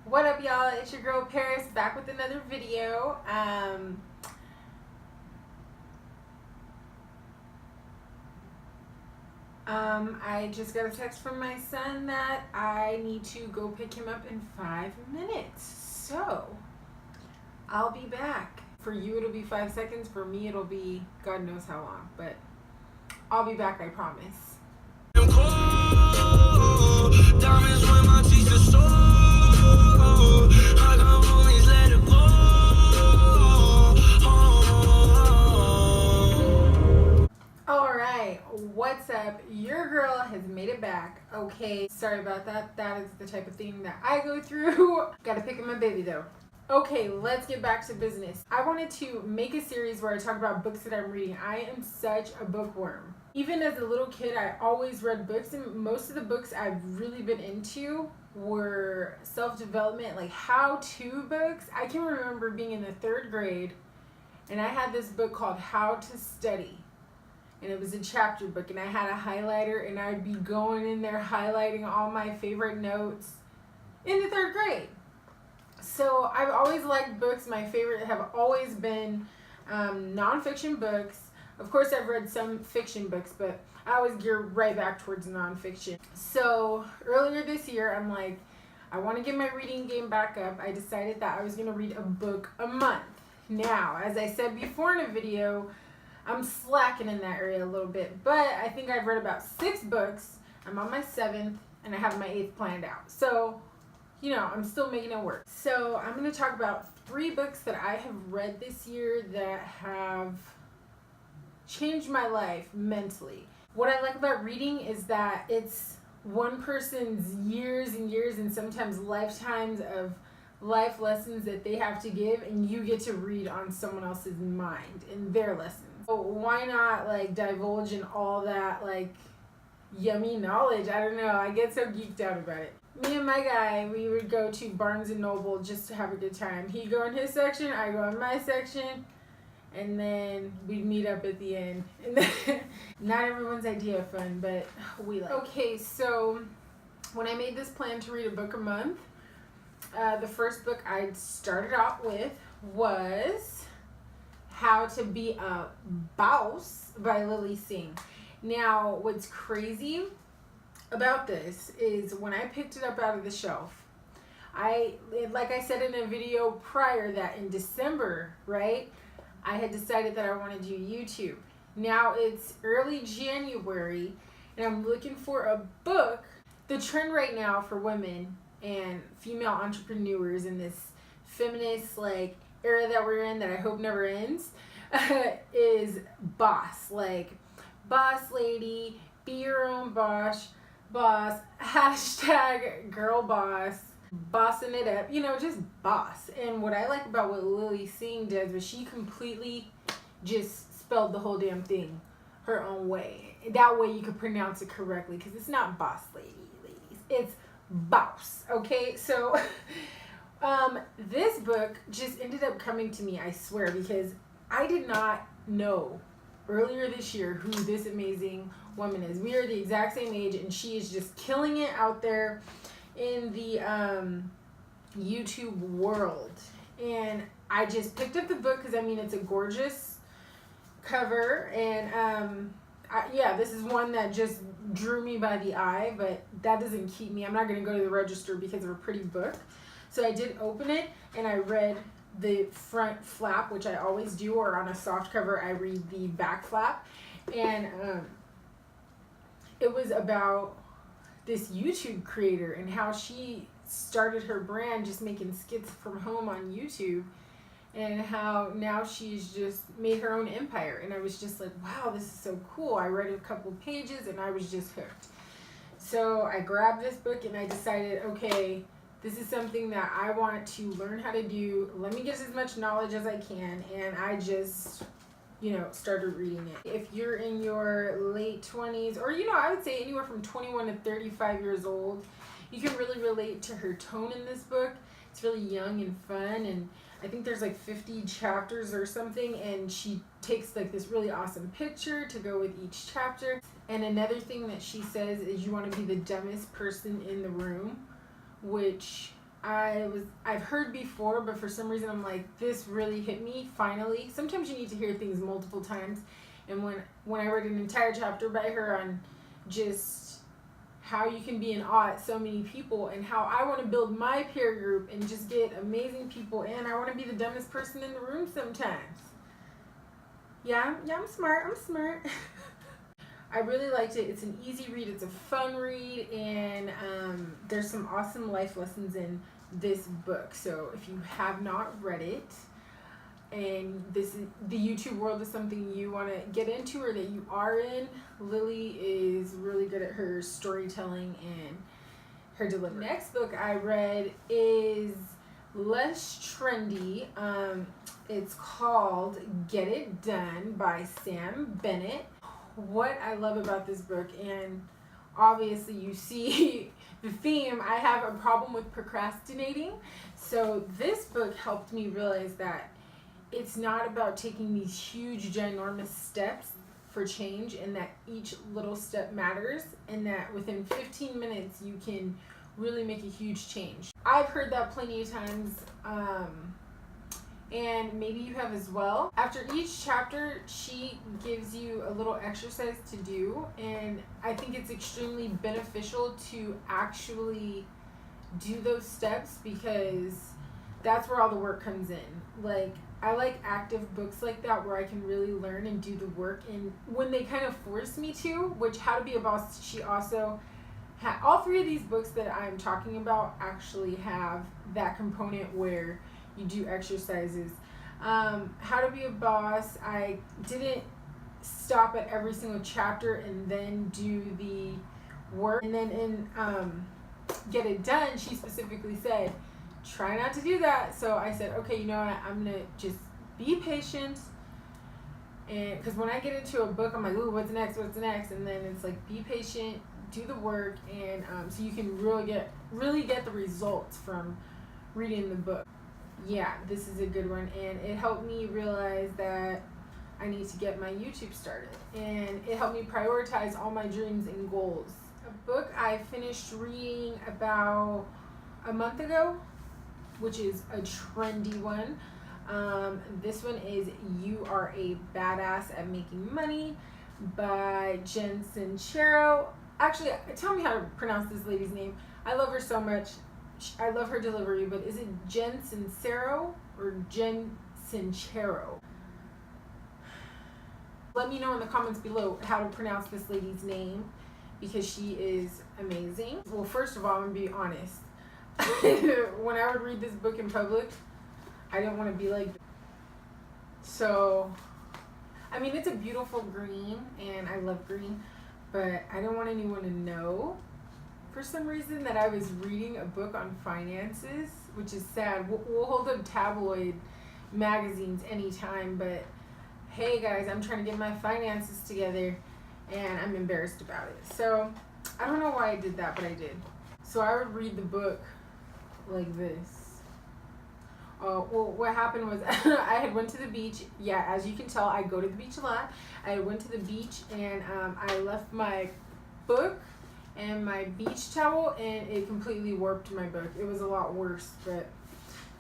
What up, y'all? It's your girl Paris back with another video. I just got a text from my son that I need to go pick him up in 5 minutes. So I'll be back. For you it'll be 5 seconds. For me it'll be God knows how long. But I'll be back, I promise. Alright, what's up? Your girl has made it back. Okay, sorry about that. That is the type of thing that I go through. Gotta pick up my baby though. Okay, let's get back to business. I wanted to make a series where I talk about books that I'm reading. I am such a bookworm. Even as a little kid, I always read books, and most of the books I've really been into were self-development, like how-to books. I can remember being in the 3rd grade, and I had this book called How to Study. And it was a chapter book, and I had a highlighter, and I'd be going in there highlighting all my favorite notes in the 3rd grade. So I've always liked books. My favorite have always been nonfiction books. Of course, I've read some fiction books, but I always gear right back towards nonfiction. So earlier this year, I'm like, I want to get my reading game back up. I decided that I was going to read a book a month. Now, as I said before in a video, I'm slacking in that area a little bit, but I think I've read about 6 books. I'm on my 7th, and I have my 8th planned out. So, you know, I'm still making it work. So I'm going to talk about 3 books that I have read this year that have changed my life mentally. What I like about reading is that it's one person's years and years and sometimes lifetimes of life lessons that they have to give, and you get to read on someone else's mind and their lessons. So why not like divulge in all that like yummy knowledge? I don't know, I get so geeked out about it. Me and my guy, we would go to Barnes and Noble just to have a good time. He'd go in his section, I go in my section, and then we'd meet up at the end. And then, not everyone's idea of fun, but we like. Okay, so when I made this plan to read a book a month, the first book I started out with was How to Be a BAWSE by Lilly Singh. Now, what's crazy about this is when I picked it up out of the shelf, like I said in a video prior that in December, right, I had decided that I want to do YouTube. Now it's early January, and I'm looking for a book. The trend right now for women and female entrepreneurs in this feminist like era that we're in that I hope never ends is boss, like boss lady, be your own boss, hashtag girl boss, bossing it up, you know, just boss. And what I like about what Lilly Singh does is she completely just spelled the whole damn thing her own way. That way you can pronounce it correctly, because it's not boss ladies, it's BAWSE. Okay, so this book just ended up coming to me, I swear, because I did not know earlier this year who this amazing woman is. We are the exact same age, and she is just killing it out there in the YouTube world. And I just picked up the book because, I mean, it's a gorgeous cover, and yeah, this is one that just drew me by the eye, but that doesn't keep me. I'm not going to go to the register because of a pretty book. So I did open it, and I read the front flap, which I always do, or on a soft cover I read the back flap. And it was about this YouTube creator and how she started her brand just making skits from home on YouTube, and how now she's just made her own empire. And I was just like, wow, this is so cool. I read a couple pages and I was just hooked. So I grabbed this book and I decided, okay, this is something that I want to learn how to do. Let me get as much knowledge as I can. And I just, you know, started reading it. If you're in your late 20s, or, you know, I would say anywhere from 21 to 35 years old, you can really relate to her tone in this book. It's really young and fun, and I think there's like 50 chapters or something, and she takes like this really awesome picture to go with each chapter. And another thing that she says is you want to be the dumbest person in the room, which I've heard before, but for some reason I'm like, this really hit me finally. Sometimes you need to hear things multiple times, and when I read an entire chapter by her on just how you can be in awe at so many people, and how I want to build my peer group and just get amazing people, and I want to be the dumbest person in the room sometimes. Yeah, I'm smart. I really liked it. It's an easy read, it's a fun read, and there's some awesome life lessons in this book. So if you have not read it, and this is, the YouTube world is something you want to get into or that you are in, Lilly is really good at her storytelling and her delivery. Next book I read is less trendy. It's called Get It Done by Bennett. What I love about this book, and obviously you see the theme, I have a problem with procrastinating. So this book helped me realize that it's not about taking these huge, ginormous steps for change, and that each little step matters, and that within 15 minutes you can really make a huge change. I've heard that plenty of times, and maybe you have as well. After each chapter, she gives you a little exercise to do, and I think it's extremely beneficial to actually do those steps, because that's where all the work comes in. Like, I like active books like that where I can really learn and do the work, and when they kind of force me to, which How to Be a Boss, she also had. All three of these books that I'm talking about actually have that component where you do exercises. How to Be a Boss, I didn't stop at every single chapter and then do the work. And then in Get It Done, she specifically said, try not to do that. So I said, okay, you know what, I'm gonna just be patient. And because when I get into a book, I'm like, ooh, what's next? And then it's like, be patient, do the work, and so you can really get the results from reading the book. Yeah, this is a good one, and it helped me realize that I need to get my YouTube started, and it helped me prioritize all my dreams and goals. A book I finished reading about a month ago, which is a trendy one. This one is You Are a Badass at Making Money by Sincero. Actually, tell me how to pronounce this lady's name. I love her so much. I love her delivery, but is it Sincero or Sincero? Let me know in the comments below how to pronounce this lady's name, because she is amazing. Well, first of all, I'm gonna be honest. When I would read this book in public, I didn't want to be like this. So, I mean, it's a beautiful green, and I love green, but I didn't want anyone to know for some reason that I was reading a book on finances, which is sad. We'll hold up tabloid magazines anytime, but hey guys, I'm trying to get my finances together, and I'm embarrassed about it. So I don't know why I did that, but I did. So I would read the book like this. Well, what happened was I had went to the beach. Yeah, as you can tell, I go to the beach a lot. I went to the beach, and I left my book and my beach towel, and it completely warped my book. It was a lot worse, but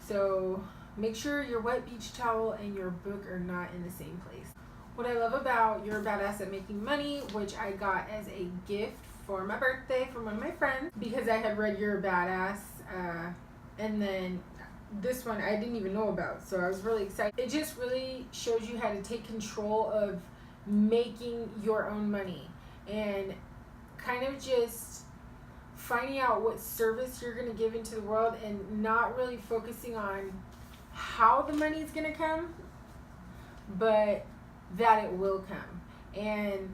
so make sure your wet beach towel and your book are not in the same place. What I love about You're a Badass at Making Money, which I got as a gift for my birthday from one of my friends, because I had read You're a Badass, and then this one I didn't even know about, so I was really excited. It just really shows you how to take control of making your own money, and kind of just finding out what service you're going to give into the world, and not really focusing on how the money is going to come, but that it will come. And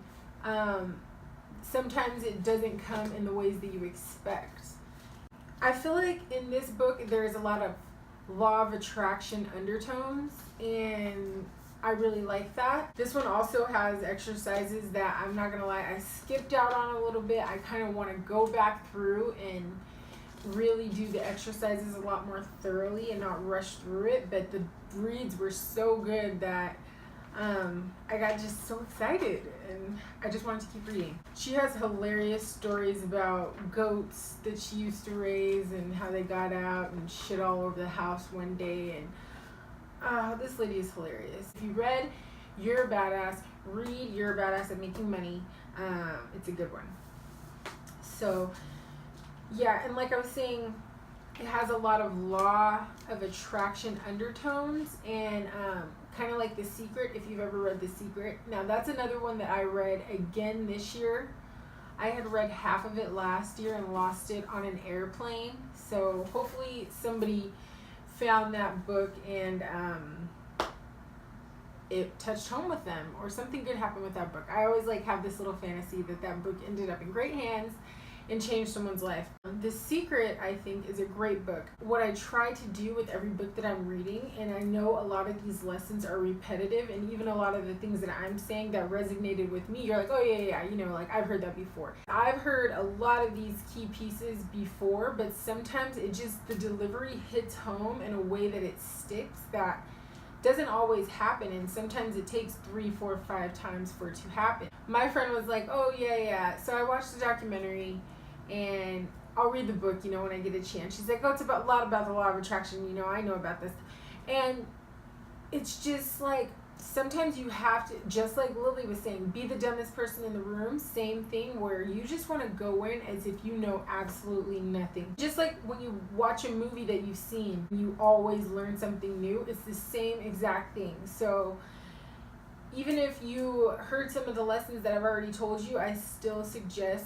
sometimes it doesn't come in the ways that you expect. I feel like in this book there's a lot of law of attraction undertones, and I really like that. This one also has exercises that, I'm not gonna lie, I skipped out on a little bit. I kind of want to go back through and really do the exercises a lot more thoroughly and not rush through it, but the reads were so good that I got just so excited and I just wanted to keep reading. She has hilarious stories about goats that she used to raise and how they got out and shit all over the house one day. And this lady is hilarious. If you read You're a Badass, read You're a Badass at Making Money. It's a good one. So yeah, and like I was saying, it has a lot of law of attraction undertones, and kind of like The Secret, if you've ever read The Secret. Now that's another one that I read again this year. I had read half of it last year and lost it on an airplane. So hopefully somebody found that book and it touched home with them, or something good happened with that book. I always like have this little fantasy that that book ended up in great hands and changed someone's life. The Secret, I think, is a great book. What I try to do with every book that I'm reading, and I know a lot of these lessons are repetitive, and even a lot of the things that I'm saying that resonated with me, you're like, oh yeah, you know, like I've heard that before. I've heard a lot of these key pieces before, but sometimes it just, the delivery hits home in a way that it sticks that doesn't always happen, and sometimes it takes 3, 4, 5 times for it to happen. My friend was like, oh yeah, so I watched the documentary and I'll read the book, you know, when I get a chance. She's like, oh, it's about a lot about the law of attraction, you know, I know about this. And it's just like, sometimes you have to, just like Lilly was saying, be the dumbest person in the room. Same thing, where you just want to go in as if you know absolutely nothing. Just like when you watch a movie that you've seen, you always learn something new. It's the same exact thing. So even if you heard some of the lessons that I've already told you, I still suggest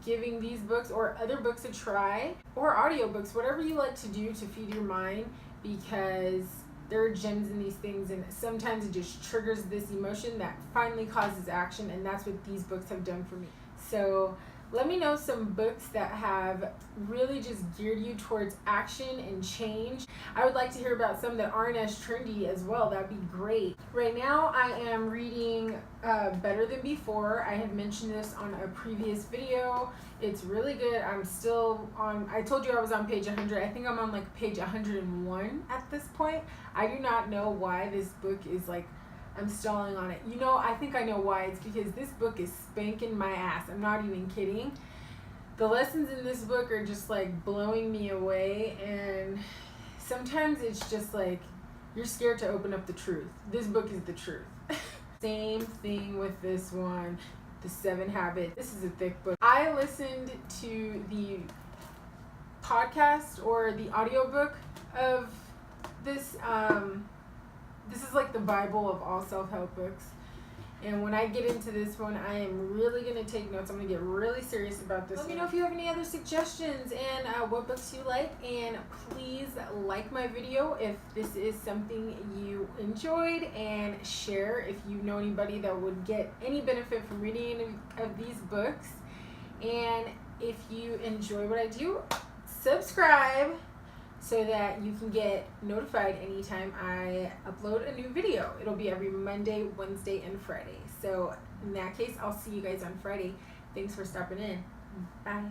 giving these books or other books a try, or audiobooks, whatever you like to do to feed your mind, because there are gems in these things, and sometimes it just triggers this emotion that finally causes action, and that's what these books have done for me. So let me know some books that have really just geared you towards action and change. I would like to hear about some that aren't as trendy as well. That'd be great. Right now I am reading Better Than Before. I had mentioned this on a previous video. It's really good. I'm still on, I told you I was on page 100. I think I'm on like page 101 at this point. I do not know why this book is like, I'm stalling on it. You know, I think I know why. It's because this book is spanking my ass. I'm not even kidding. The lessons in this book are just like blowing me away, and sometimes it's just like you're scared to open up the truth. This book is the truth. Same thing with this one, The 7 Habits. This is a thick book. I listened to the podcast or the audiobook of this. This is like the Bible of all self-help books. And when I get into this one, I am really going to take notes. I'm going to get really serious about this. Let me know if you have any other suggestions and what books you like. And please like my video if this is something you enjoyed, and share if you know anybody that would get any benefit from reading any of these books. And if you enjoy what I do, subscribe, so that you can get notified anytime I upload a new video. It'll be every Monday, Wednesday, and Friday. So in that case, I'll see you guys on Friday. Thanks for stopping in. Bye.